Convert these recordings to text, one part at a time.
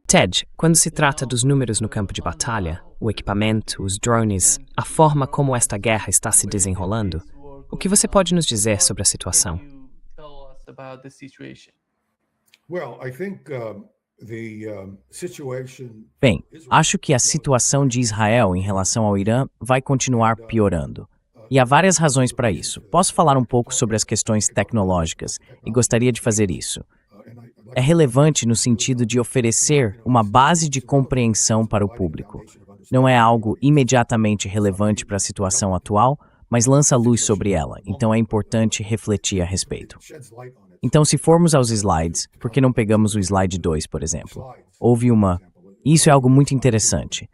Ted, quando se trata dos números no campo de batalha, o equipamento, os drones, a forma como esta guerra está se desenrolando, o que você pode nos dizer sobre a situação? Well, I think the situation Bem, acho que a situação de Israel em relação ao Irã vai continuar piorando. E há várias razões para isso. Posso falar um pouco sobre as questões tecnológicas e gostaria de fazer isso. É relevante no sentido de oferecer uma base de compreensão para o público. Não é algo imediatamente relevante para a situação atual, mas lança luz sobre ela, então é importante refletir a respeito. Então, se formos aos slides, por que não pegamos o slide 2, por exemplo? Houve isso é algo muito interessante.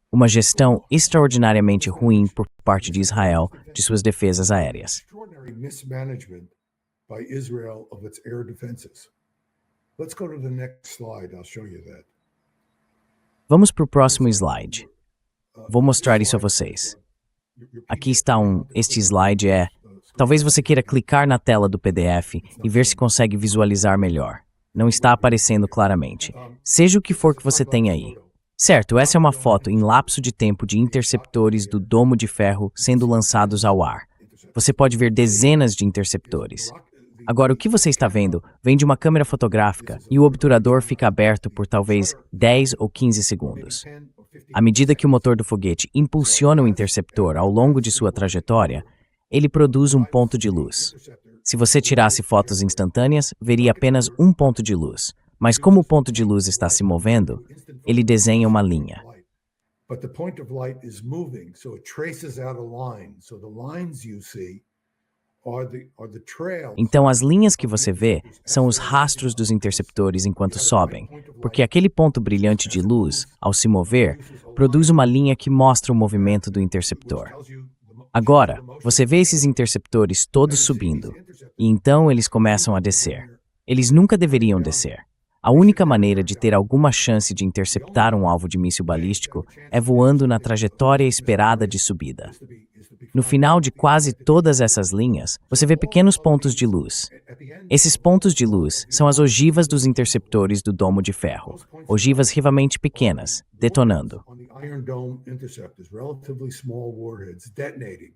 Uma gestão extraordinariamente ruim por parte de Israel de suas defesas aéreas. extraordinary mismanagement by Israel of its air defenses. Let's go to the next slide. I'll show you that. Vamos para o próximo slide. Vou mostrar isso a vocês. Aqui está este slide talvez você queira clicar na tela do PDF e ver se consegue visualizar melhor. Não está aparecendo claramente. Seja o que for que você tem aí. Certo, essa é uma foto em lapso de tempo de interceptores do domo de ferro sendo lançados ao ar. Você pode ver dezenas de interceptores. Agora, o que você está vendo vem de uma câmera fotográfica e o obturador fica aberto por talvez 10 ou 15 segundos. À medida que o motor do foguete impulsiona o interceptor ao longo de sua trajetória, ele produz um ponto de luz. Se você tirasse fotos instantâneas, veria apenas um ponto de luz. Mas como o ponto de luz está se movendo, ele desenha uma linha. But the point of light is moving, so it traces out a line. So the lines you see are the trails. Então, as linhas que você vê são os rastros dos interceptores enquanto sobem, porque aquele ponto brilhante de luz, ao se mover, produz uma linha que mostra o movimento do interceptor. Agora, você vê esses interceptores todos subindo, e então eles começam a descer. Eles nunca deveriam descer. A única maneira de ter alguma chance de interceptar um alvo de míssil balístico é voando na trajetória esperada de subida. No final de quase todas essas linhas, você vê pequenos pontos de luz. Esses pontos de luz são as ogivas dos interceptores do domo de ferro, ogivas relativamente pequenas, detonando. On the Iron Dome interceptors, relatively small warheads detonating.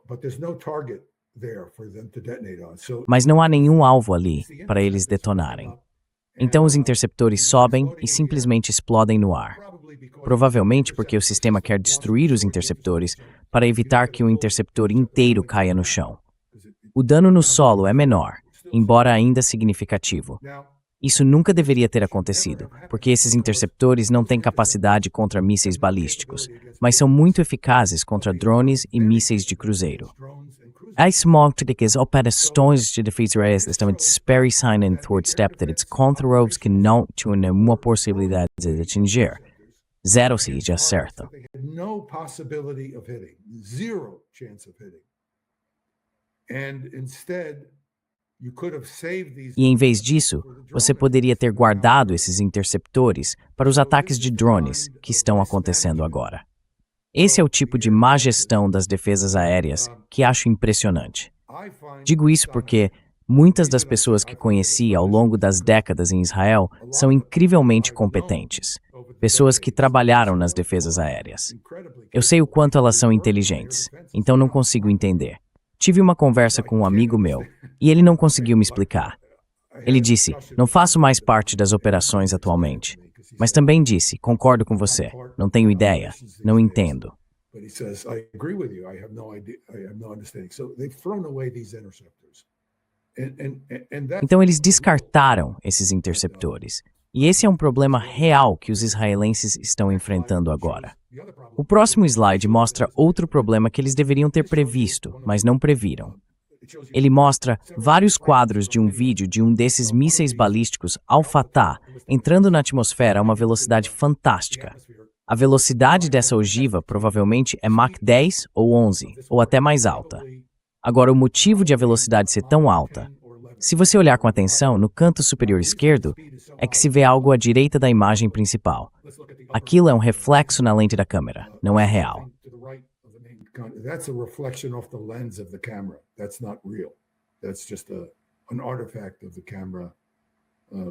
But there's no target there for them to detonate on. So Mas não há nenhum alvo ali para eles detonarem. Então os interceptores sobem e simplesmente explodem no ar. Provavelmente porque o sistema quer destruir os interceptores para evitar que o interceptor inteiro caia no chão. O dano no solo é menor, embora ainda significativo. Isso nunca deveria ter acontecido, porque esses interceptores não têm capacidade contra mísseis balísticos, mas são muito eficazes contra drones e mísseis de cruzeiro. As moctílicas operações de defesa aérea estão dispersando em third step that its contra-roves que não tinham uma possibilidade de atingir. Zero se já certo. they had no possibility of hitting, zero chance of hitting. And instead, you could have saved these. E em vez disso, você poderia ter guardado esses interceptores para os ataques de drones que estão acontecendo agora. Esse é o tipo de má gestão das defesas aéreas que acho impressionante. Digo isso porque muitas das pessoas que conheci ao longo das décadas em Israel são incrivelmente competentes. Pessoas que trabalharam nas defesas aéreas. Eu sei o quanto elas são inteligentes, então não consigo entender. Tive uma conversa com um amigo meu e ele não conseguiu me explicar. Ele disse, não faço mais parte das operações atualmente. Mas também disse, concordo com você, não tenho ideia, não entendo. But he says, I agree with you. I have no idea. I have no understanding. So they've thrown away these interceptors. And that Então eles descartaram esses interceptores. E esse é um problema real que os israelenses estão enfrentando agora. O próximo slide mostra outro problema que eles deveriam ter previsto, mas não previram. Ele mostra vários quadros de um vídeo de um desses mísseis balísticos Al-Fatah entrando na atmosfera a uma velocidade fantástica. A velocidade dessa ogiva provavelmente é Mach 10 ou 11, ou até mais alta. Agora, o motivo de a velocidade ser tão alta, se você olhar com atenção no canto superior esquerdo, é que se vê algo à direita da imagem principal. Aquilo é um reflexo na lente da câmera, não é real. to the right of the main that's a reflection off the lens of the camera. That's not real. That's just an artifact of the camera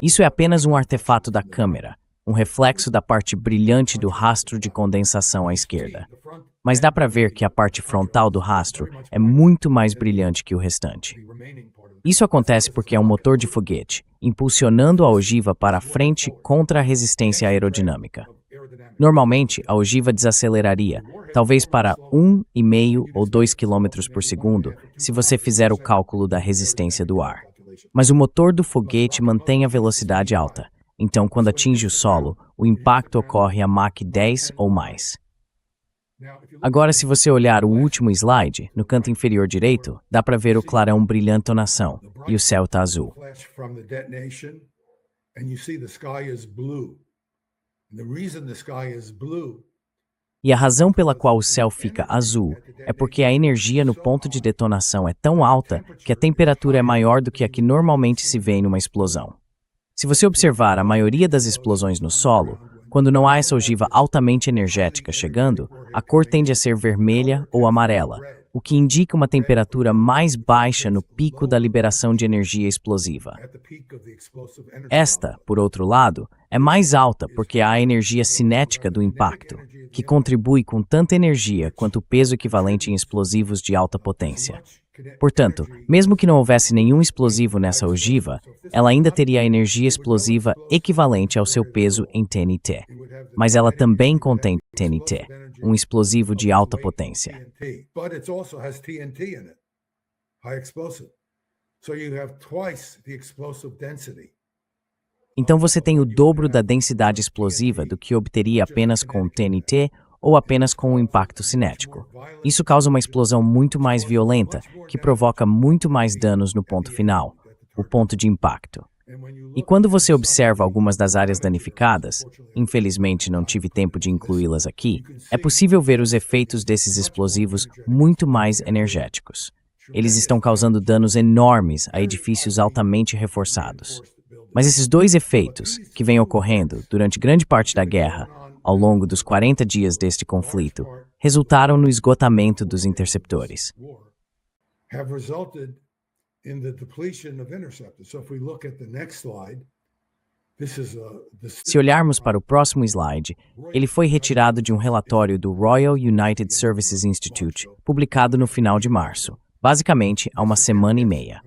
Isso é apenas um artefato da câmera, um reflexo da parte brilhante do rastro de condensação à esquerda. Mas dá para ver que a parte frontal do rastro é muito mais brilhante que o restante. Isso acontece porque é um motor de foguete, impulsionando a ogiva para a frente contra a resistência aerodinâmica. Normalmente, a ogiva desaceleraria, talvez para 1,5 ou 2 km por segundo, se você fizer o cálculo da resistência do ar. Mas o motor do foguete mantém a velocidade alta, então quando atinge o solo, o impacto ocorre a Mach 10 ou mais. Agora, se você olhar o último slide, no canto inferior direito, dá para ver o clarão brilhantonação, e o céu está azul. E a razão pela qual o céu fica azul é porque a energia no ponto de detonação é tão alta que a temperatura é maior do que a que normalmente se vê em uma explosão. Se você observar a maioria das explosões no solo, quando não há essa ogiva altamente energética chegando, a cor tende a ser vermelha ou amarela, o que indica uma temperatura mais baixa no pico da liberação de energia explosiva. Esta, por outro lado, é mais alta porque há a energia cinética do impacto, que contribui com tanta energia quanto o peso equivalente em explosivos de alta potência. Portanto, mesmo que não houvesse nenhum explosivo nessa ogiva, ela ainda teria a energia explosiva equivalente ao seu peso em TNT. Mas ela também contém TNT, um explosivo de alta potência. Então você tem o dobro da densidade explosiva do que obteria apenas com TNT ou apenas com o impacto cinético. Isso causa uma explosão muito mais violenta, que provoca muito mais danos no ponto final, o ponto de impacto. E quando você observa algumas das áreas danificadas, infelizmente não tive tempo de incluí-las aqui, é possível ver os efeitos desses explosivos muito mais energéticos. Eles estão causando danos enormes a edifícios altamente reforçados. Mas esses dois efeitos, que vêm ocorrendo durante grande parte da guerra, ao longo dos 40 dias deste conflito, resultaram no esgotamento dos interceptores. Se olharmos para o próximo slide, ele foi retirado de um relatório do Royal United Services Institute, publicado no final de março, basicamente há uma semana e meia.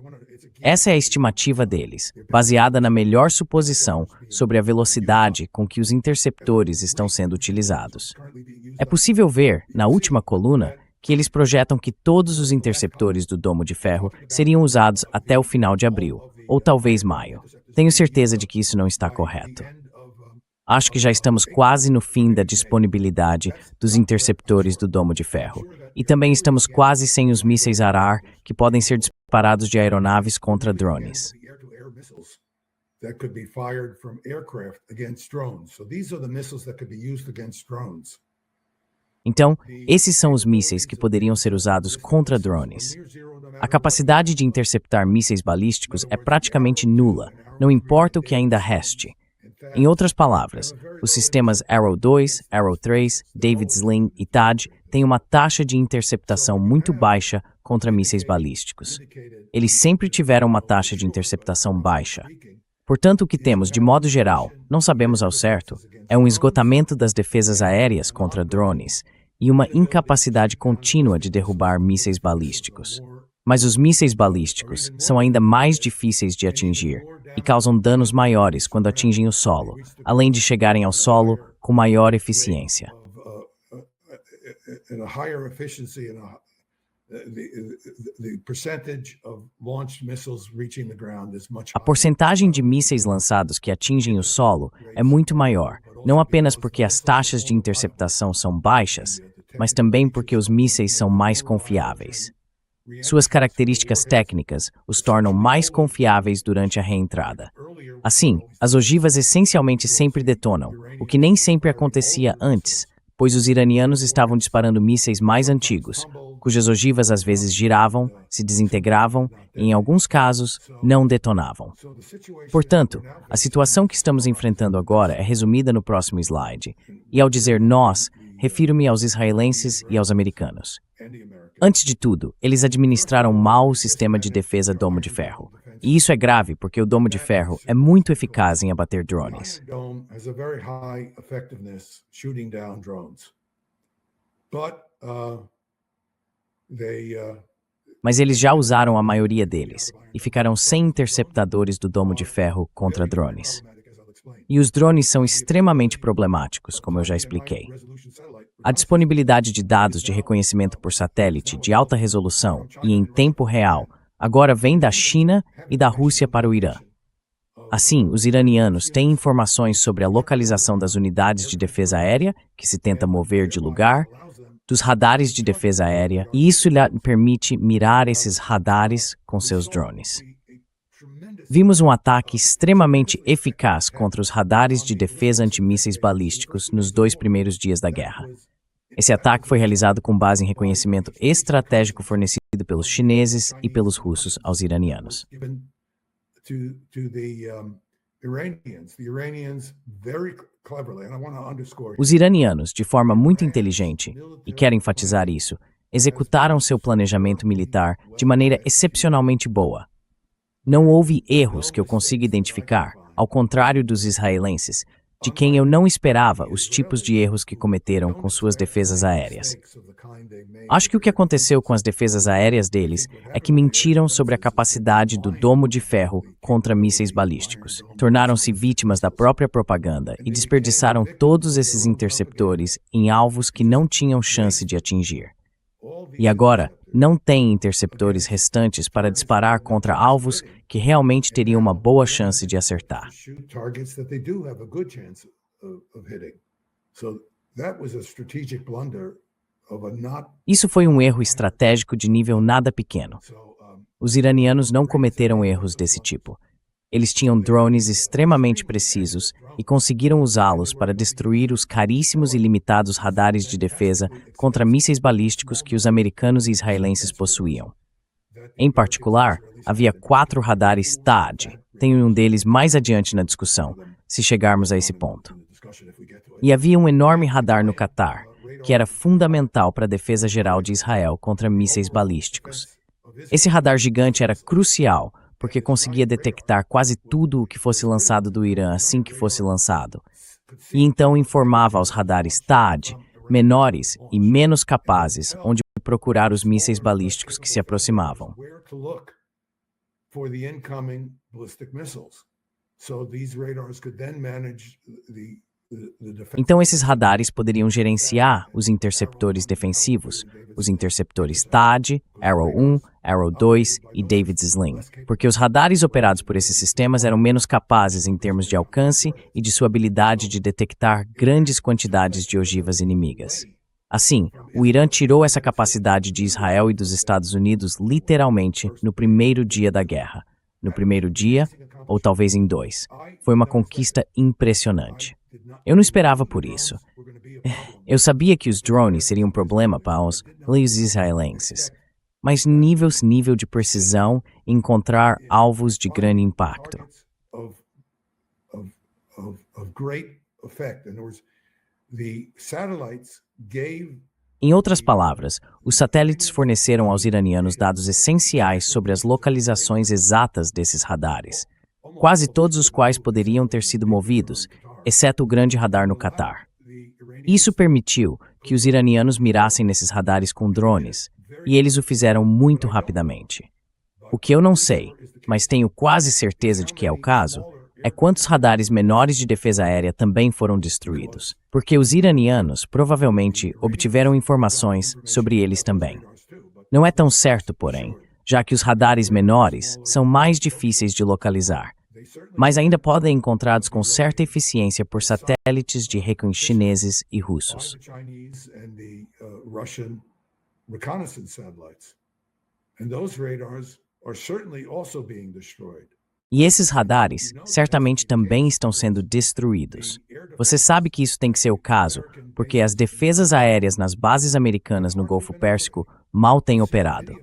Essa é a estimativa deles, baseada na melhor suposição sobre a velocidade com que os interceptores estão sendo utilizados. É possível ver, na última coluna, que eles projetam que todos os interceptores do Domo de Ferro seriam usados até o final de abril, ou talvez maio. Tenho certeza de que isso não está correto. Acho que já estamos quase no fim da disponibilidade dos interceptores do Domo de Ferro. E também estamos quase sem os mísseis ARAR, que podem ser disparados de aeronaves contra drones. Então, esses são os mísseis que poderiam ser usados contra drones. A capacidade de interceptar mísseis balísticos é praticamente nula, não importa o que ainda reste. Em outras palavras, os sistemas Arrow 2, Arrow 3, David Sling e THAAD têm uma taxa de interceptação muito baixa contra mísseis balísticos. Eles sempre tiveram uma taxa de interceptação baixa. Portanto, o que temos, de modo geral, não sabemos ao certo, é um esgotamento das defesas aéreas contra drones e uma incapacidade contínua de derrubar mísseis balísticos. Mas os mísseis balísticos são ainda mais difíceis de atingir e causam danos maiores quando atingem o solo, além de chegarem ao solo com maior eficiência. A porcentagem de mísseis lançados que atingem o solo é muito maior, não apenas porque as taxas de interceptação são baixas, mas também porque os mísseis são mais confiáveis. Suas características técnicas os tornam mais confiáveis durante a reentrada. Assim, as ogivas essencialmente sempre detonam, o que nem sempre acontecia antes, pois os iranianos estavam disparando mísseis mais antigos, cujas ogivas às vezes giravam, se desintegravam e, em alguns casos, não detonavam. Portanto, a situação que estamos enfrentando agora é resumida no próximo slide, e ao dizer nós, refiro-me aos israelenses e aos americanos. Antes de tudo, eles administraram mal o sistema de defesa Domo de Ferro. E isso é grave porque o Domo de Ferro é muito eficaz em abater drones. Iron Dome has a very high effectiveness shooting down drones. But Mas eles já usaram a maioria deles e ficaram sem interceptadores do Domo de Ferro contra drones. E os drones são extremamente problemáticos, como eu já expliquei. A disponibilidade de dados de reconhecimento por satélite de alta resolução e em tempo real agora vem da China e da Rússia para o Irã. Assim, os iranianos têm informações sobre a localização das unidades de defesa aérea, que se tenta mover de lugar, dos radares de defesa aérea, e isso lhe permite mirar esses radares com seus drones. Vimos um ataque extremamente eficaz contra os radares de defesa antimísseis balísticos nos 2 primeiros dias da guerra. Esse ataque foi realizado com base em reconhecimento estratégico fornecido pelos chineses e pelos russos aos iranianos. Os iranianos, de forma muito inteligente, e quero enfatizar isso, executaram seu planejamento militar de maneira excepcionalmente boa. Não houve erros que eu consiga identificar, ao contrário dos israelenses, de quem eu não esperava os tipos de erros que cometeram com suas defesas aéreas. Acho que o que aconteceu com as defesas aéreas deles é que mentiram sobre a capacidade do Domo de Ferro contra mísseis balísticos. Tornaram-se vítimas da própria propaganda e desperdiçaram todos esses interceptores em alvos que não tinham chance de atingir. E agora, não têm interceptores restantes para disparar contra alvos que realmente teriam uma boa chance de acertar. Isso foi um erro estratégico de nível nada pequeno. Os iranianos não cometeram erros desse tipo. Eles tinham drones extremamente precisos e conseguiram usá-los para destruir os caríssimos e limitados radares de defesa contra mísseis balísticos que os americanos e israelenses possuíam. Em particular, havia 4 radares THAAD. Tenho um deles mais adiante na discussão, se chegarmos a esse ponto. E havia um enorme radar no Catar, que era fundamental para a defesa geral de Israel contra mísseis balísticos. Esse radar gigante era crucial, porque conseguia detectar quase tudo o que fosse lançado do Irã assim que fosse lançado. E então informava aos radares THAAD, menores e menos capazes, onde procurar os mísseis balísticos que se aproximavam. Então esses radares poderiam gerenciar os interceptores defensivos, os interceptores THAAD, Arrow 1, Arrow 2 e David's Sling, porque os radares operados por esses sistemas eram menos capazes em termos de alcance e de sua habilidade de detectar grandes quantidades de ogivas inimigas. Assim, o Irã tirou essa capacidade de Israel e dos Estados Unidos literalmente no primeiro dia da guerra. No primeiro dia, ou talvez em 2. Foi uma conquista impressionante. Eu não esperava por isso. Eu sabia que os drones seriam um problema para os israelenses, mas nível de precisão e encontrar alvos de grande impacto. Em outras palavras, os satélites forneceram aos iranianos dados essenciais sobre as localizações exatas desses radares, quase todos os quais poderiam ter sido movidos, exceto o grande radar no Catar. Isso permitiu que os iranianos mirassem nesses radares com drones, e eles o fizeram muito rapidamente. O que eu não sei, mas tenho quase certeza de que é o caso, é quantos radares menores de defesa aérea também foram destruídos, porque os iranianos provavelmente obtiveram informações sobre eles também. Não é tão certo, porém, já que os radares menores são mais difíceis de localizar, mas ainda podem ser encontrados com certa eficiência por satélites de reconhecimento chineses e russos. E esses radares certamente também estão sendo destruídos. Você sabe que isso tem que ser o caso, porque as defesas aéreas nas bases americanas no Golfo Pérsico mal têm operado.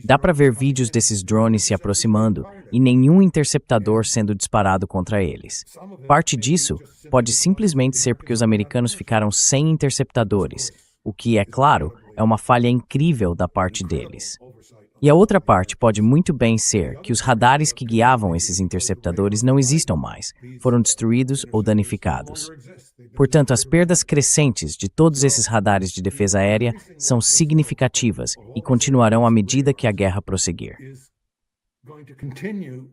Dá para ver vídeos desses drones se aproximando e nenhum interceptador sendo disparado contra eles. Parte disso pode simplesmente ser porque os americanos ficaram sem interceptadores, o que, é claro, é uma falha incrível da parte deles. E a outra parte pode muito bem ser que os radares que guiavam esses interceptadores não existam mais, foram destruídos ou danificados. Portanto, as perdas crescentes de todos esses radares de defesa aérea são significativas e continuarão à medida que a guerra prosseguir. Going to continue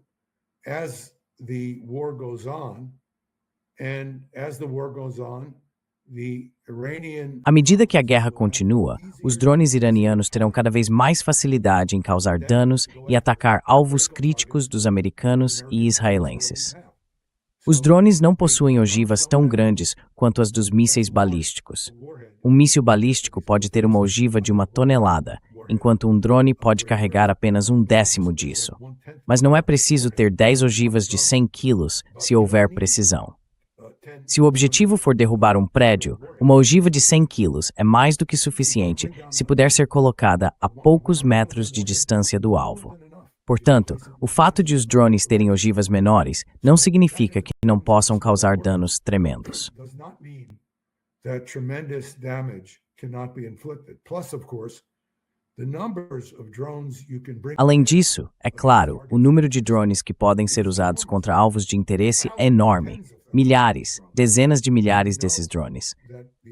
as the war goes on, and as the war goes on, the Iranian À medida que a guerra continua, os drones iranianos terão cada vez mais facilidade em causar danos e atacar alvos críticos dos americanos e israelenses. Os drones não possuem ogivas tão grandes quanto as dos mísseis balísticos. Um míssil balístico pode ter uma ogiva de 1 tonelada, enquanto um drone pode carregar apenas 1/10 disso. Mas não é preciso ter 10 ogivas de 100 quilos se houver precisão. Se o objetivo for derrubar um prédio, uma ogiva de 100 quilos é mais do que suficiente se puder ser colocada a poucos metros de distância do alvo. Portanto, o fato de os drones terem ogivas menores não significa que não possam causar danos tremendos. does not mean that tremendous damage cannot be inflicted. Plus, of course, the numbers of drones you can bring. Além disso, é claro, o número de drones que podem ser usados contra alvos de interesse é enorme. Milhares, dezenas de milhares desses drones.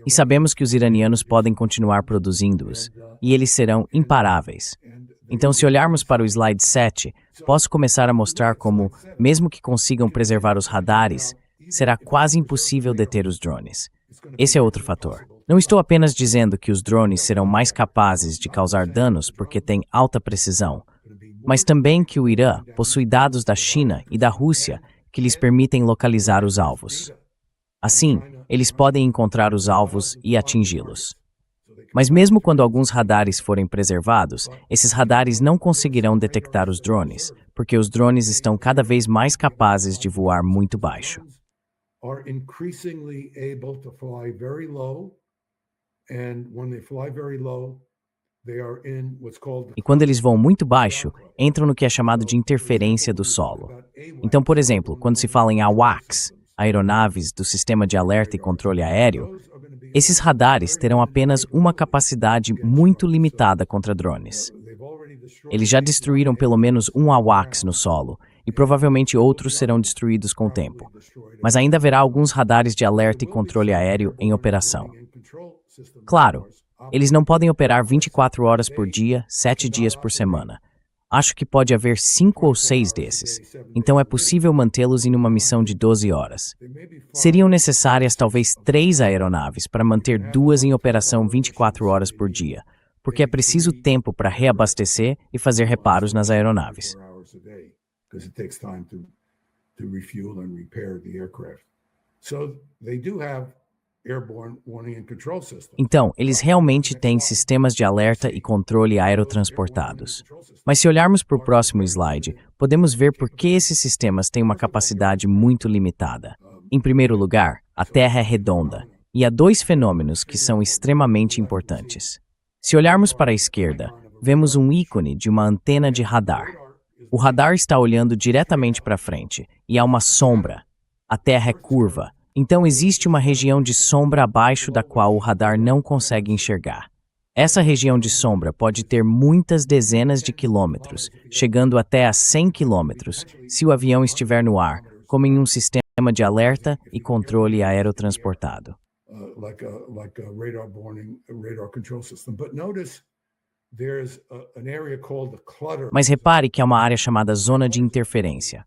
E sabemos que os iranianos podem continuar produzindo-os, e eles serão imparáveis. Então, se olharmos para o slide 7, posso começar a mostrar como, mesmo que consigam preservar os radares, será quase impossível deter os drones. Esse é outro fator. Não estou apenas dizendo que os drones serão mais capazes de causar danos porque têm alta precisão, mas também que o Irã possui dados da China e da Rússia que lhes permitem localizar os alvos. Assim, eles podem encontrar os alvos e atingi-los. Mas mesmo quando alguns radares forem preservados, esses radares não conseguirão detectar os drones, porque os drones estão cada vez mais capazes de voar muito baixo. Are increasingly able to fly very low, and when they fly very low, they are in what's called E quando eles voam muito baixo, entram no que é chamado de interferência do solo. Então, por exemplo, quando se fala em AWACS, aeronaves do Sistema de Alerta e Controle Aéreo, esses radares terão apenas uma capacidade muito limitada contra drones. Eles já destruíram pelo menos um AWACS no solo, e provavelmente outros serão destruídos com o tempo. Mas ainda haverá alguns radares de alerta e controle aéreo em operação. Claro, eles não podem operar 24 horas por dia, 7 dias por semana. Acho que pode haver 5 ou 6 desses, então é possível mantê-los em uma missão de 12 horas. Seriam necessárias talvez 3 aeronaves para manter 2 em operação 24 horas por dia, porque é preciso tempo para reabastecer e fazer reparos nas aeronaves. because it takes time to refuel and repair the aircraft. So they do have airborne warning and control systems. Então, eles realmente têm sistemas de alerta e controle aerotransportados. Mas se olharmos para o próximo slide, podemos ver por que esses sistemas têm uma capacidade muito limitada. Em primeiro lugar, a Terra é redonda, e há 2 fenômenos que são extremamente importantes. Se olharmos para a esquerda, vemos um ícone de uma antena de radar. O radar está olhando diretamente para frente, e há uma sombra. A Terra é curva, então existe uma região de sombra abaixo da qual o radar não consegue enxergar. Essa região de sombra pode ter muitas dezenas de quilômetros, chegando até a 100 quilômetros, se o avião estiver no ar, como em um sistema de alerta e controle aerotransportado. Like a radar warning, a radar control system. But notice there's an area called the clutter. Mas repare que há uma área chamada zona de interferência.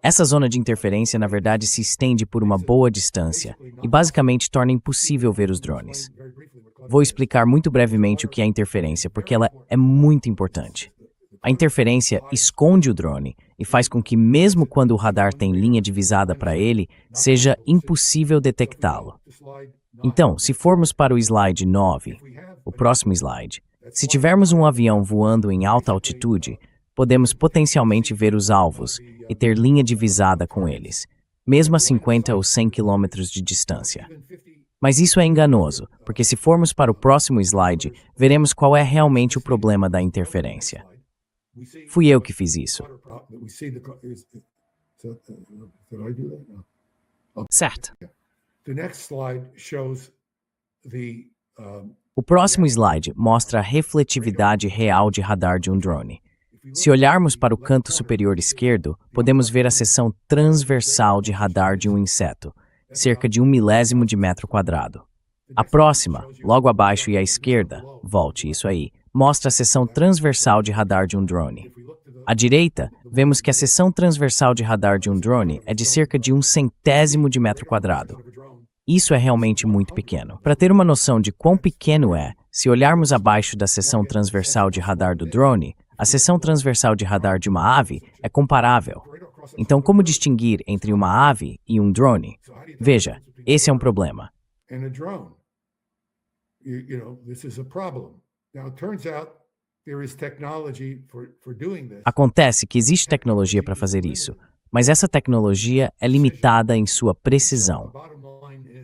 Essa zona de interferência, na verdade, se estende por uma boa distância e basicamente torna impossível ver os drones. Vou explicar muito brevemente o que é interferência, porque ela é muito importante. A interferência esconde o drone e faz com que, mesmo quando o radar tem linha divisada para ele, seja impossível detectá-lo. Então, se formos para o slide 9, o próximo slide, se tivermos um avião voando em alta altitude, podemos potencialmente ver os alvos e ter linha divisada com eles, mesmo a 50 ou 100 quilômetros de distância. Mas isso é enganoso, porque se formos para o próximo slide, veremos qual é realmente o problema da interferência. Fui eu que fiz isso. Certo. The next slide shows O próximo slide mostra a refletividade real de radar de um drone. Se olharmos para o canto superior esquerdo, podemos ver a seção transversal de radar de um inseto, cerca de 1 milésimo de metro quadrado. A próxima, logo abaixo e à esquerda, volte isso aí, mostra a seção transversal de radar de um drone. À direita, vemos que a seção transversal de radar de um drone é de cerca de 1/100º de metro quadrado. Isso é realmente muito pequeno. Para ter uma noção de quão pequeno é, se olharmos abaixo da seção transversal de radar do drone, a seção transversal de radar de uma ave é comparável. Então, como distinguir entre uma ave e um drone? Veja, esse é um problema. And a drone. This is a problem. Now, it turns out there is technology for doing this. Acontece que existe tecnologia para fazer isso, mas essa tecnologia é limitada em sua precisão.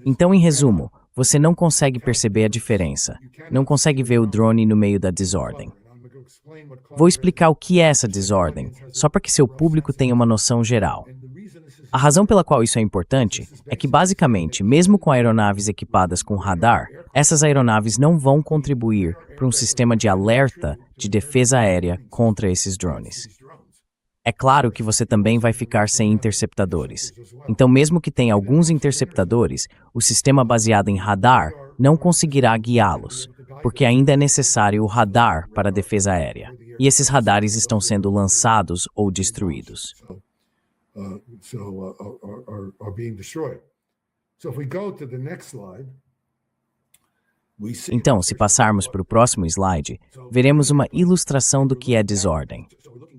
Então, em resumo, você não consegue perceber a diferença, não consegue ver o drone no meio da desordem. Vou explicar o que é essa desordem, só para que seu público tenha uma noção geral. A razão pela qual isso é importante é que, basicamente, mesmo com aeronaves equipadas com radar, essas aeronaves não vão contribuir para um sistema de alerta de defesa aérea contra esses drones. É claro que você também vai ficar sem interceptadores. Então, mesmo que tenha alguns interceptadores, o sistema baseado em radar não conseguirá guiá-los, porque ainda é necessário o radar para a defesa aérea. E esses radares estão sendo lançados ou destruídos. Então, se passarmos para o próximo slide, veremos uma ilustração do que é desordem.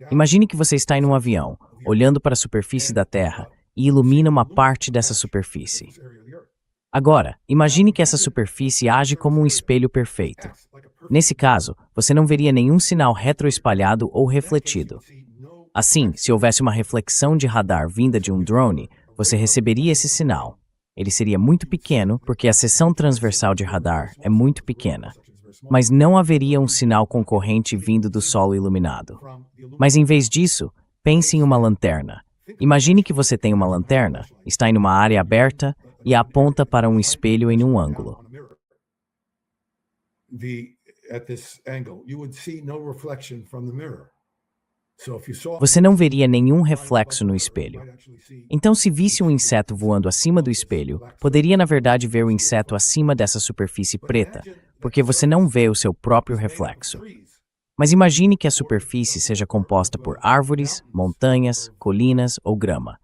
Imagine que você está em um avião, olhando para a superfície da Terra e ilumina uma parte dessa superfície. Agora, imagine que essa superfície age como um espelho perfeito. Nesse caso, você não veria nenhum sinal retroespalhado ou refletido. Assim, se houvesse uma reflexão de radar vinda de um drone, você receberia esse sinal. Ele seria muito pequeno, porque a seção transversal de radar é muito pequena. Mas não haveria um sinal concorrente vindo do solo iluminado. Mas em vez disso, pense em uma lanterna. Imagine que você tem uma lanterna, está em uma área aberta e aponta para um espelho em um ângulo. Você não veria nenhum reflexo no espelho. Então, se visse um inseto voando acima do espelho, poderia na verdade ver o inseto acima dessa superfície preta, porque você não vê o seu próprio reflexo. Mas imagine que a superfície seja composta por árvores, montanhas, colinas ou grama.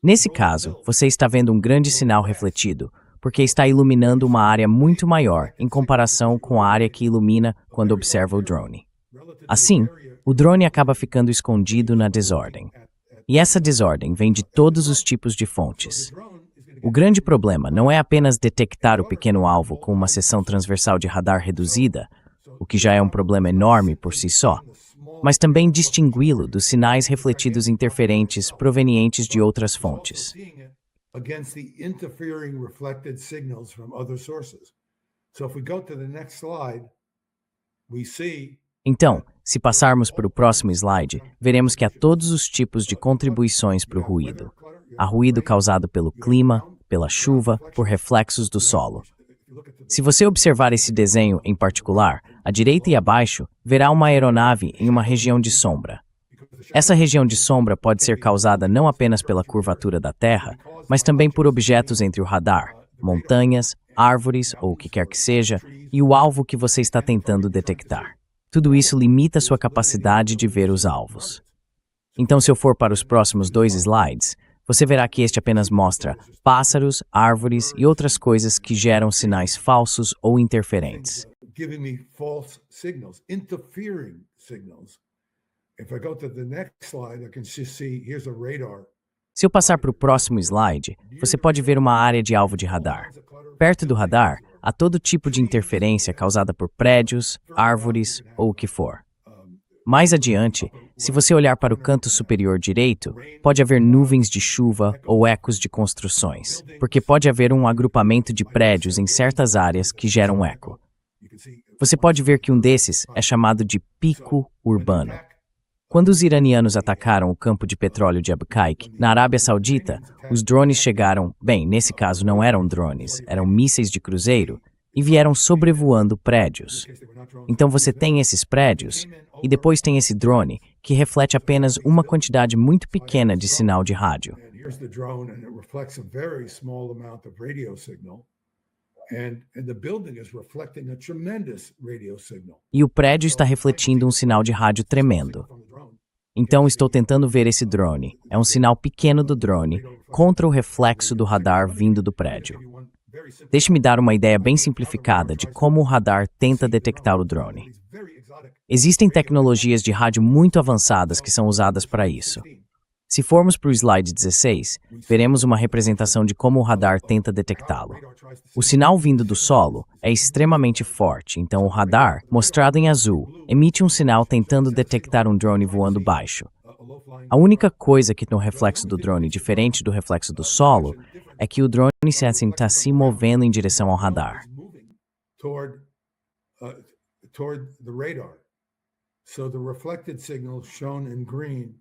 Nesse caso, você está vendo um grande sinal refletido, porque está iluminando uma área muito maior em comparação com a área que ilumina quando observa o drone. Assim, o drone acaba ficando escondido na desordem. E essa desordem vem de todos os tipos de fontes. O grande problema não é apenas detectar o pequeno alvo com uma seção transversal de radar reduzida, o que já é um problema enorme por si só, mas também distingui-lo dos sinais refletidos interferentes provenientes de outras fontes. Então, se passarmos para o próximo slide, veremos que há todos os tipos de contribuições para o ruído. Há ruído causado pelo clima, pela chuva, por reflexos do solo. Se você observar esse desenho em particular, à direita e abaixo, verá uma aeronave em uma região de sombra. Essa região de sombra pode ser causada não apenas pela curvatura da Terra, mas também por objetos entre o radar, montanhas, árvores ou o que quer que seja, e o alvo que você está tentando detectar. Tudo isso limita sua capacidade de ver os alvos. Então, se eu for para os próximos 2 slides, você verá que este apenas mostra pássaros, árvores e outras coisas que geram sinais falsos ou interferentes. Se eu passar para o próximo slide, você pode ver uma área de alvo de radar. Perto do radar, há todo tipo de interferência causada por prédios, árvores ou o que for. Mais adiante, se você olhar para o canto superior direito, pode haver nuvens de chuva ou ecos de construções, porque pode haver um agrupamento de prédios em certas áreas que geram eco. Você pode ver que um desses é chamado de pico urbano. Quando os iranianos atacaram o campo de petróleo de Abqaiq, na Arábia Saudita, os drones chegaram, bem, nesse caso não eram drones, eram mísseis de cruzeiro, e vieram sobrevoando prédios. Então você tem esses prédios e depois tem esse drone que reflete apenas uma quantidade muito pequena de sinal de rádio. Here's the drone and it reflects a very small amount of radio signal. And the building is reflecting a tremendous radio signal. E o prédio está refletindo um sinal de rádio tremendo. Então estou tentando ver esse drone. É um sinal pequeno do drone contra o reflexo do radar vindo do prédio. Deixe-me dar uma ideia bem simplificada de como o radar tenta detectar o drone. Existem tecnologias de rádio muito avançadas que são usadas para isso. Se formos para o slide 16, veremos uma representação de como o radar tenta detectá-lo. O sinal vindo do solo é extremamente forte, então o radar, mostrado em azul, emite um sinal tentando detectar um drone voando baixo. A única coisa que no reflexo do drone, diferente do reflexo do solo, é que o drone está se movendo em direção ao radar. Toward the radar. So the reflected signal shown in green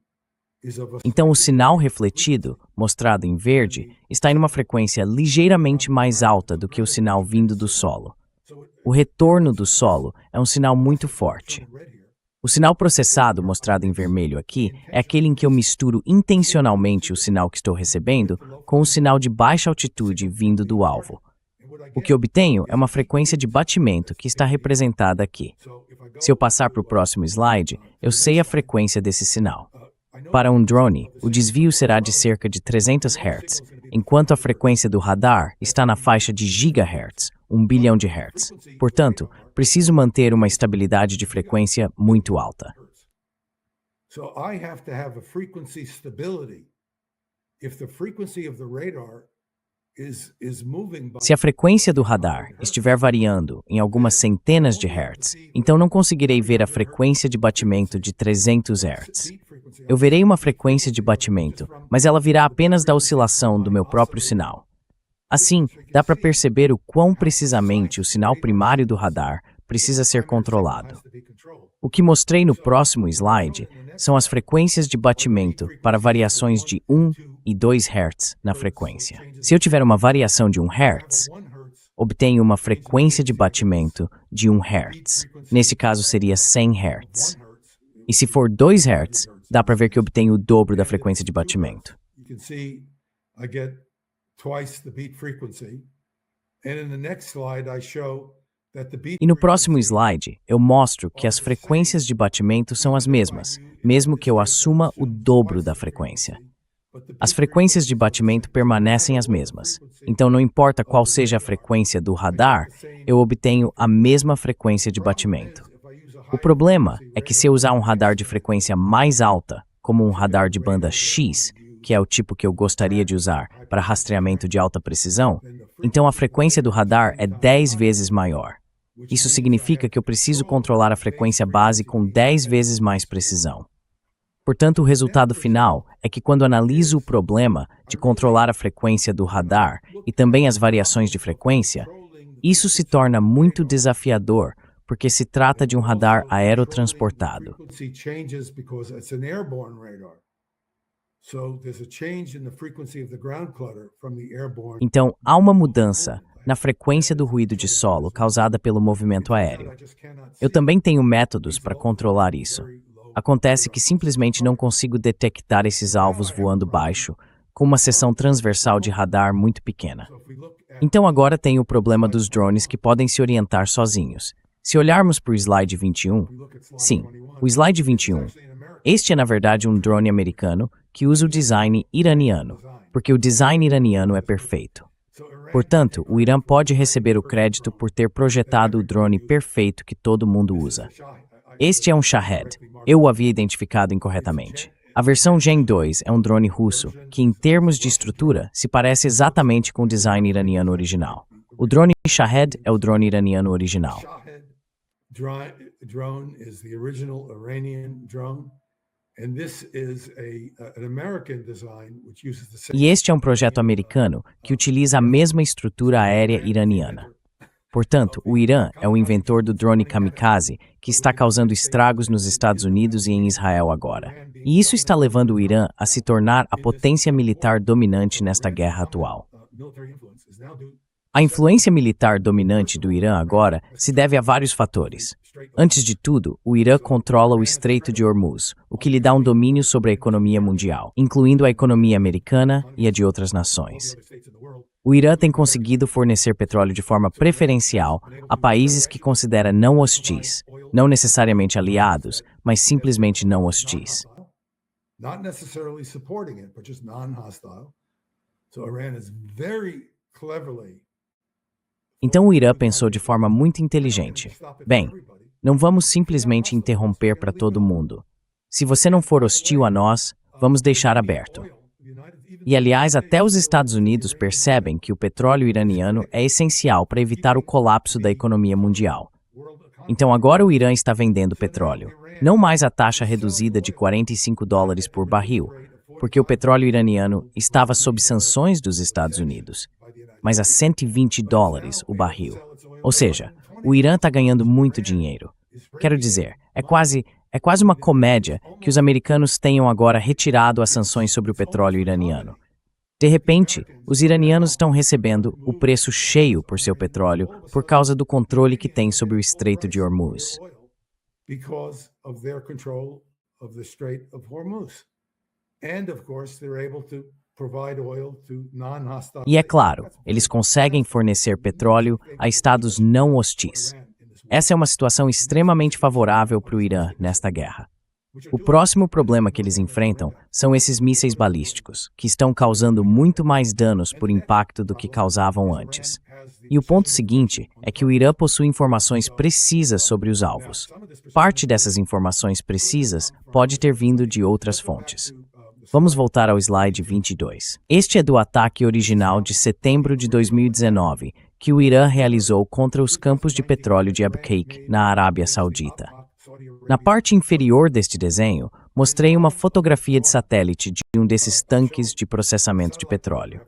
is of a Então o sinal refletido, mostrado em verde, está em uma frequência ligeiramente mais alta do que o sinal vindo do solo. O retorno do solo é um sinal muito forte. O sinal processado, mostrado em vermelho aqui, é aquele em que eu misturo intencionalmente o sinal que estou recebendo com o sinal de baixa altitude vindo do alvo. O que obtenho é uma frequência de batimento que está representada aqui. Se eu passar para o próximo slide, eu sei a frequência desse sinal. Para um drone, o desvio será de cerca de 300 Hz, enquanto a frequência do radar está na faixa de GHz, 1 bilhão de Hz. Portanto, preciso manter uma estabilidade de frequência muito alta. So I have to have a frequency stability. If the frequency of the radar is moving by Se a frequência do radar estiver variando em algumas centenas de Hz, então não conseguirei ver a frequência de batimento de 300 Hz. Eu verei uma frequência de batimento, mas ela virá apenas da oscilação do meu próprio sinal. Assim, dá para perceber o quão precisamente o sinal primário do radar precisa ser controlado. O que mostrei no próximo slide são as frequências de batimento para variações de 1 e 2 Hz na frequência. Se eu tiver uma variação de 1 Hz, obtenho uma frequência de batimento de 1 Hz. Nesse caso seria 100 Hz. E se for 2 Hz, dá para ver que obtenho o dobro da frequência de batimento. you can see I get twice the beat frequency. And in the next slide I show that the beat E no próximo slide, eu mostro que as frequências de batimento são as mesmas, mesmo que eu assuma o dobro da frequência. As frequências de batimento permanecem as mesmas. Então, não importa qual seja a frequência do radar, eu obtenho a mesma frequência de batimento. O problema é que se eu usar um radar de frequência mais alta, como um radar de banda X, que é o tipo que eu gostaria de usar para rastreamento de alta precisão, então a frequência do radar é 10 vezes maior. Isso significa que eu preciso controlar a frequência base com 10 vezes mais precisão. Portanto, o resultado final é que quando analiso o problema de controlar a frequência do radar e também as variações de frequência, isso se torna muito desafiador, porque se trata de um radar aerotransportado. frequency changes because it's an airborne radar. So there's a change in the frequency of the ground clutter from the airborne. Então, há uma mudança na frequência do ruído de solo causada pelo movimento aéreo. Eu também tenho métodos para controlar isso. Acontece que simplesmente não consigo detectar esses alvos voando baixo, com uma seção transversal de radar muito pequena. Então agora tem o problema dos drones que podem se orientar sozinhos. Se olharmos para o slide 21, sim, o slide 21, este é na verdade um drone americano que usa o design iraniano, porque o design iraniano é perfeito. Portanto, o Irã pode receber o crédito por ter projetado o drone perfeito que todo mundo usa. Este é um Shahed. Eu o havia identificado incorretamente. A versão Gen 2 é um drone russo que, em termos de estrutura, se parece exatamente com o design iraniano original. O drone Shahed é o drone iraniano original. Drone is the original Iranian drone, and this is an American design which uses the same. E este é um projeto americano que utiliza a mesma estrutura aérea iraniana. Portanto, o Irã é o inventor do drone kamikaze, que está causando estragos nos Estados Unidos e em Israel agora. E isso está levando o Irã a se tornar a potência militar dominante nesta guerra atual. A influência militar dominante do Irã agora se deve a vários fatores. Antes de tudo, o Irã controla o Estreito de Hormuz, o que lhe dá um domínio sobre a economia mundial, incluindo a economia americana e a de outras nações. O Irã tem conseguido fornecer petróleo de forma preferencial a países que considera não hostis, não necessariamente aliados, mas simplesmente não hostis. Not necessarily supporting it, but just non-hostile. So Iran is very cleverly. Então o Irã pensou de forma muito inteligente. Bem, não vamos simplesmente interromper para todo mundo. Se você não for hostil a nós, vamos deixar aberto. E aliás, até os Estados Unidos percebem que o petróleo iraniano é essencial para evitar o colapso da economia mundial. Então agora o Irã está vendendo petróleo, não mais a taxa reduzida de $45 por barril, porque o petróleo iraniano estava sob sanções dos Estados Unidos, mas a $120 o barril. Ou seja, o Irã está ganhando muito dinheiro. Quero dizer, é quase uma comédia que os americanos tenham agora retirado as sanções sobre o petróleo iraniano. De repente, os iranianos estão recebendo o preço cheio por seu petróleo por causa do controle que têm sobre o Estreito de Hormuz. Because of their control of the Strait of Hormuz. And of course, they're able to provide oil to non-hostile. E é claro, eles conseguem fornecer petróleo a estados não hostis. Essa é uma situação extremamente favorável para o Irã nesta guerra. O próximo problema que eles enfrentam são esses mísseis balísticos, que estão causando muito mais danos por impacto do que causavam antes. E o ponto seguinte é que o Irã possui informações precisas sobre os alvos. Parte dessas informações precisas pode ter vindo de outras fontes. Vamos voltar ao slide 22. Este é do ataque original de setembro de 2019, que o Irã realizou contra os campos de petróleo de Abqaiq, na Arábia Saudita. Na parte inferior deste desenho, mostrei uma fotografia de satélite de um desses tanques de processamento de petróleo.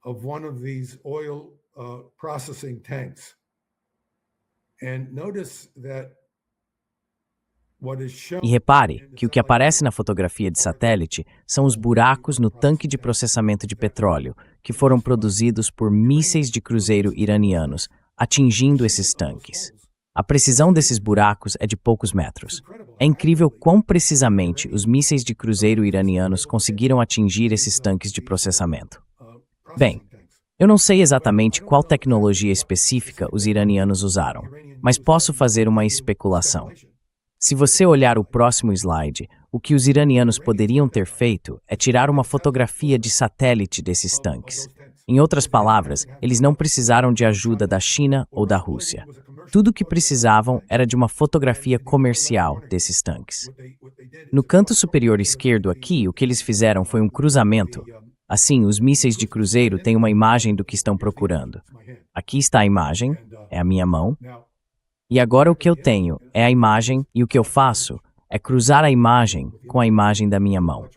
Of one of these oil processing tanks. And notice that what is shown. E repare que o que aparece na fotografia de satélite são os buracos no tanque de processamento de petróleo, que foram produzidos por mísseis de cruzeiro iranianos, atingindo esses tanques. A precisão desses buracos é de poucos metros. É incrível quão precisamente os mísseis de cruzeiro iranianos conseguiram atingir esses tanques de processamento. Bem, eu não sei exatamente qual tecnologia específica os iranianos usaram, mas posso fazer uma especulação. Se você olhar o próximo slide, o que os iranianos poderiam ter feito é tirar uma fotografia de satélite desses tanques. Em outras palavras, eles não precisaram de ajuda da China ou da Rússia. Tudo o que precisavam era de uma fotografia comercial desses tanques. No canto superior esquerdo aqui, o que eles fizeram foi um cruzamento. Assim, os mísseis de cruzeiro têm uma imagem do que estão procurando. Aqui está a imagem, é a minha mão. E agora o que eu tenho é a imagem e o que eu faço é cruzar a imagem com a imagem da minha mão.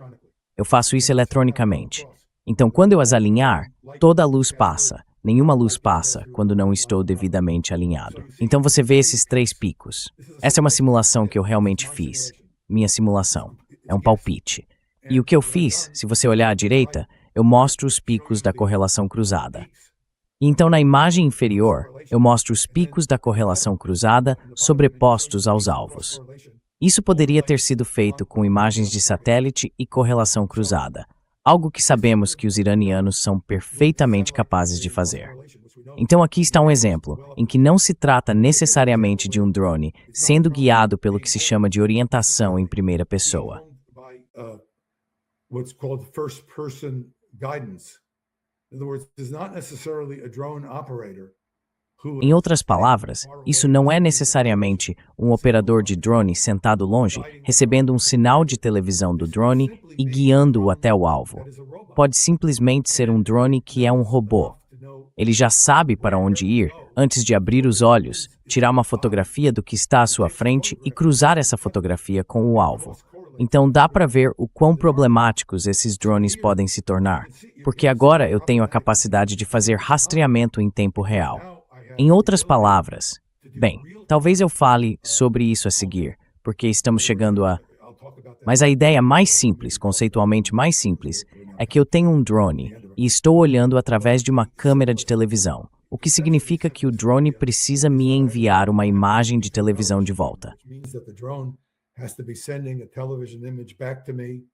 Eu faço isso eletronicamente. Então, quando eu as alinhar, toda a luz passa. Nenhuma luz passa quando não estou devidamente alinhado. Então você vê esses 3 picos. Essa é uma simulação que eu realmente fiz. Minha simulação. É um palpite. E o que eu fiz, se você olhar à direita, eu mostro os picos da correlação cruzada. E então na imagem inferior, eu mostro os picos da correlação cruzada sobrepostos aos alvos. Isso poderia ter sido feito com imagens de satélite e correlação cruzada. Algo que sabemos que os iranianos são perfeitamente capazes de fazer. Então aqui está um exemplo, em que não se trata necessariamente de um drone sendo guiado pelo que se chama de orientação em primeira pessoa. What's called first-person guidance. In other words, it's not necessarily a drone operator. Em outras palavras, isso não é necessariamente um operador de drone sentado longe, recebendo um sinal de televisão do drone e guiando-o até o alvo. Pode simplesmente ser um drone que é um robô. Ele já sabe para onde ir antes de abrir os olhos, tirar uma fotografia do que está à sua frente e cruzar essa fotografia com o alvo. Então dá para ver o quão problemáticos esses drones podem se tornar, porque agora eu tenho a capacidade de fazer rastreamento em tempo real. Em outras palavras, bem, talvez eu fale sobre isso a seguir, porque estamos chegando a... Mas a ideia mais simples, conceitualmente mais simples, é que eu tenho um drone e estou olhando através de uma câmera de televisão, o que significa que o drone precisa me enviar uma imagem de televisão de volta. Means that the drone has to be sending a television image back to me.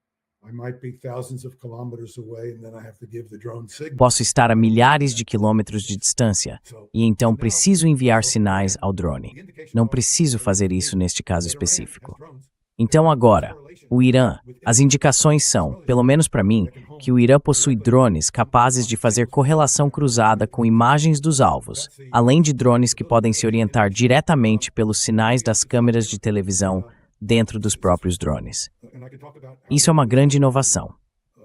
I might be thousands of kilometers away, and then I have to give the drone signal. Posso estar a milhares de quilômetros de distância e então preciso enviar sinais ao drone. Não preciso fazer isso neste caso específico. Então agora, o Irã, as indicações são, pelo menos para mim, que o Irã possui drones capazes de fazer correlação cruzada com imagens dos alvos, além de drones que podem se orientar diretamente pelos sinais das câmeras de televisão dentro dos próprios drones. Isso é uma grande inovação.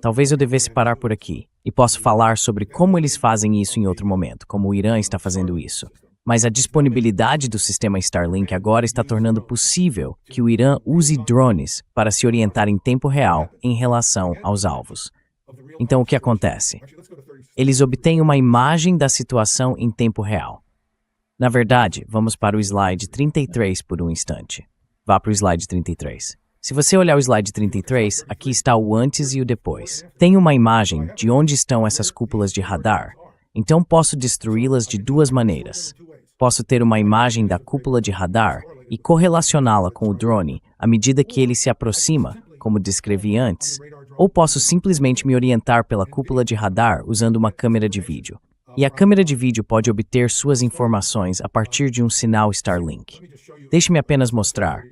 Talvez eu devesse parar por aqui, e posso falar sobre como eles fazem isso em outro momento, como o Irã está fazendo isso. Mas a disponibilidade do sistema Starlink agora está tornando possível que o Irã use drones para se orientar em tempo real em relação aos alvos. Então, o que acontece? Eles obtêm uma imagem da situação em tempo real. Na verdade, vamos para o slide 33 por um instante. Vá para o slide 33. Se você olhar o slide 33, aqui está o antes e o depois. Tem uma imagem de onde estão essas cúpulas de radar, então posso destruí-las de duas maneiras. Posso ter uma imagem da cúpula de radar e correlacioná-la com o drone à medida que ele se aproxima, como descrevi antes, ou posso simplesmente me orientar pela cúpula de radar usando uma câmera de vídeo. E a câmera de vídeo pode obter suas informações a partir de um sinal Starlink. Deixe-me apenas mostrar.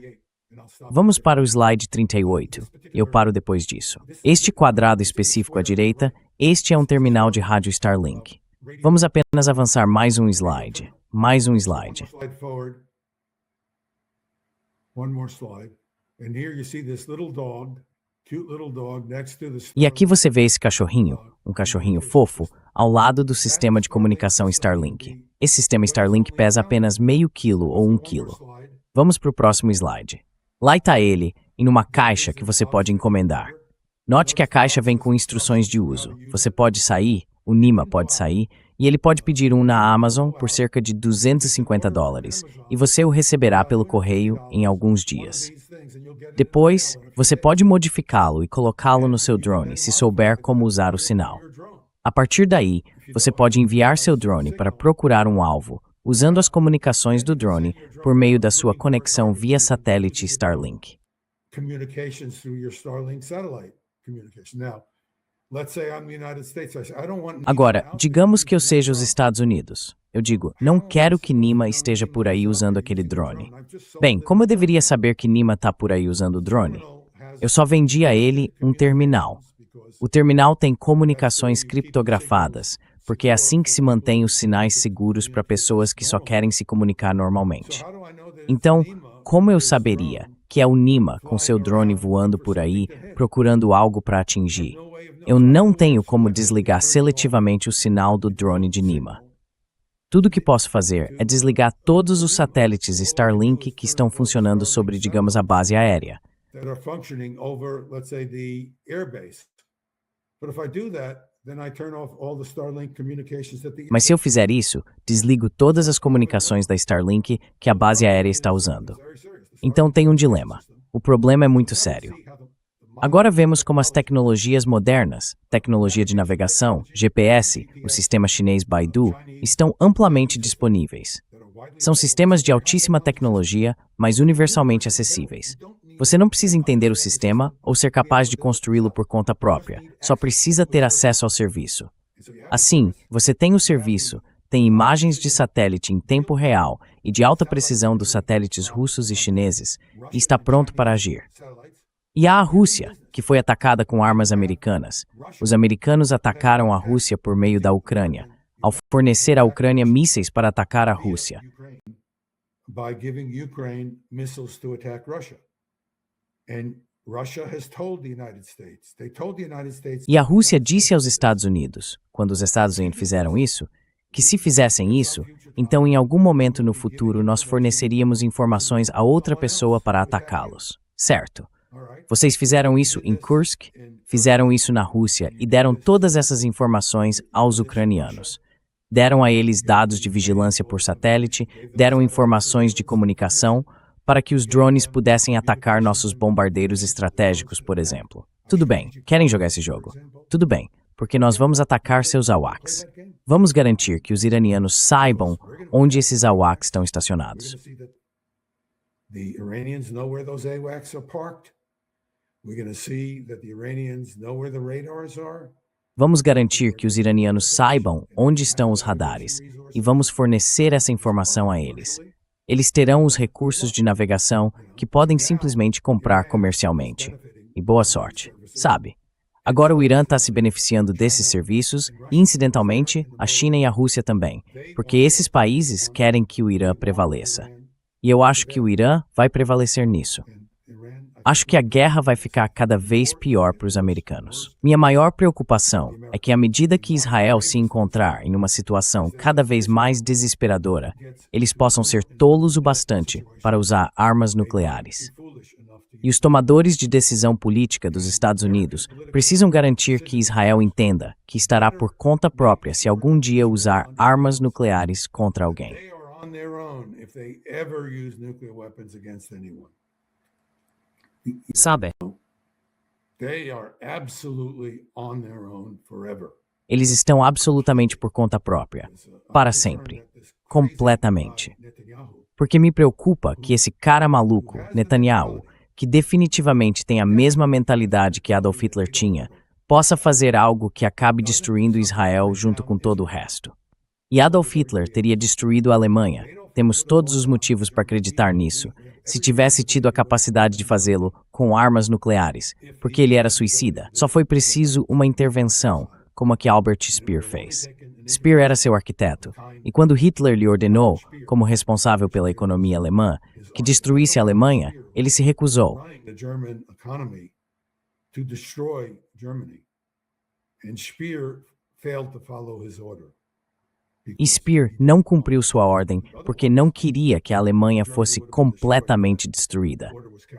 Vamos para o slide 38. Eu paro depois disso. Este quadrado específico à direita, este é um terminal de rádio Starlink. Vamos apenas avançar mais um slide. Mais um slide. Slide forward. One more slide. And here you see this little dog, cute little dog next to the E aqui você vê esse cachorrinho, um cachorrinho fofo, ao lado do sistema de comunicação Starlink. Esse sistema Starlink pesa apenas meio quilo ou 1 quilo. Vamos para o próximo slide. Lá está ele, em uma caixa que você pode encomendar. Note que a caixa vem com instruções de uso. Você pode sair, o Nima pode sair, e ele pode pedir um na Amazon por cerca de $250, e você o receberá pelo correio em alguns dias. Depois, você pode modificá-lo e colocá-lo no seu drone se souber como usar o sinal. A partir daí, você pode enviar seu drone para procurar um alvo, usando as comunicações do drone por meio da sua conexão via satélite Starlink. communications through your Starlink satellite communication. Now, let's say I'm the United States. I don't want Agora, digamos que eu seja os Estados Unidos. Eu digo, não quero que Nima esteja por aí usando aquele drone. Bem, como eu deveria saber que Nima está por aí usando o drone? Eu só vendi a ele um terminal. O terminal tem comunicações criptografadas, porque é assim que se mantém os sinais seguros para pessoas que só querem se comunicar normalmente. Então, como eu saberia que é o Nima com seu drone voando por aí, procurando algo para atingir? Eu não tenho como desligar seletivamente o sinal do drone de Nima. Tudo que posso fazer é desligar todos os satélites Starlink que estão funcionando sobre, digamos, a base aérea. that are functioning over, let's say, the airbase. But if I do that, then I turn off all the Starlink communications that the Mas se eu fizer isso, desligo todas as comunicações da Starlink que a base aérea está usando. Então tem um dilema. O problema é muito sério. Agora vemos como as tecnologias modernas, tecnologia de navegação, GPS, o sistema chinês Baidu, estão amplamente disponíveis. São sistemas de altíssima tecnologia, mas universalmente acessíveis. Você não precisa entender o sistema ou ser capaz de construí-lo por conta própria, só precisa ter acesso ao serviço. Assim, você tem o serviço, tem imagens de satélite em tempo real e de alta precisão dos satélites russos e chineses, e está pronto para agir. E há a Rússia, que foi atacada com armas americanas. Os americanos atacaram a Rússia por meio da Ucrânia, ao fornecer à Ucrânia mísseis para atacar a Rússia. by giving Ukraine missiles to attack Russia. And Russia has told the United States. They told the United States. E a Rússia disse aos Estados Unidos, quando os Estados Unidos fizeram isso, que se fizessem isso, então em algum momento no futuro nós forneceríamos informações a outra pessoa para atacá-los. Certo? Vocês fizeram isso em Kursk, fizeram isso na Rússia e deram todas essas informações aos ucranianos. Deram a eles dados de vigilância por satélite, deram informações de comunicação para que os drones pudessem atacar nossos bombardeiros estratégicos, por exemplo. Tudo bem, querem jogar esse jogo? Tudo bem, porque nós vamos atacar seus AWACS. Vamos garantir que os iranianos saibam onde esses AWACS estão estacionados. The Iranians know where those AWACS are parked. We're going to see that the Iranians know where the radars are. Vamos garantir que os iranianos saibam onde estão os radares e vamos fornecer essa informação a eles. Eles terão os recursos de navegação que podem simplesmente comprar comercialmente. E boa sorte, sabe? Agora o Irã está se beneficiando desses serviços e, incidentalmente, a China e a Rússia também, porque esses países querem que o Irã prevaleça. E eu acho que o Irã vai prevalecer nisso. Acho que a guerra vai ficar cada vez pior para os americanos. Minha maior preocupação é que, à medida que Israel se encontrar em uma situação cada vez mais desesperadora, eles possam ser tolos o bastante para usar armas nucleares. E os tomadores de decisão política dos Estados Unidos precisam garantir que Israel entenda que estará por conta própria se algum dia usar armas nucleares contra alguém. They are on their own if they ever use nuclear weapons against anyone. Sabe, They are absolutely on their own forever. Eles estão absolutamente por conta própria, para sempre, completamente. Porque me preocupa que esse cara maluco, Netanyahu, que definitivamente tem a mesma mentalidade que Adolf Hitler tinha, possa fazer algo que acabe destruindo Israel junto com todo o resto. E Adolf Hitler teria destruído a Alemanha, temos todos os motivos para acreditar nisso, se tivesse tido a capacidade de fazê-lo com armas nucleares, porque ele era suicida. Só foi preciso uma intervenção, como a que Albert Speer fez. Speer era seu arquiteto, e quando Hitler lhe ordenou, como responsável pela economia alemã, que destruísse a Alemanha, ele se recusou. The German economy to destroy Germany. And Speer failed to follow his order. E Speer não cumpriu sua ordem porque não queria que a Alemanha fosse completamente destruída.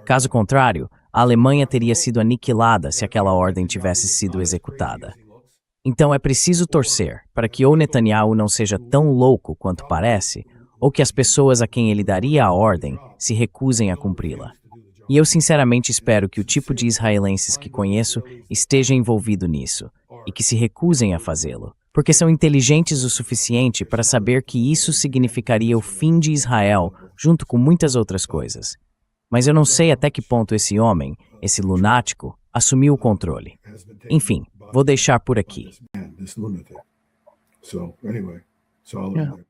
Caso contrário, a Alemanha teria sido aniquilada se aquela ordem tivesse sido executada. Então é preciso torcer para que ou Netanyahu não seja tão louco quanto parece, ou que as pessoas a quem ele daria a ordem se recusem a cumpri-la. E eu sinceramente espero que o tipo de israelenses que conheço esteja envolvido nisso, e que se recusem a fazê-lo, porque são inteligentes o suficiente para saber que isso significaria o fim de Israel, junto com muitas outras coisas. Mas eu não sei até que ponto esse homem, esse lunático, assumiu o controle. Enfim, vou deixar por aqui. This lunatic. So anyway, so I'll leave there.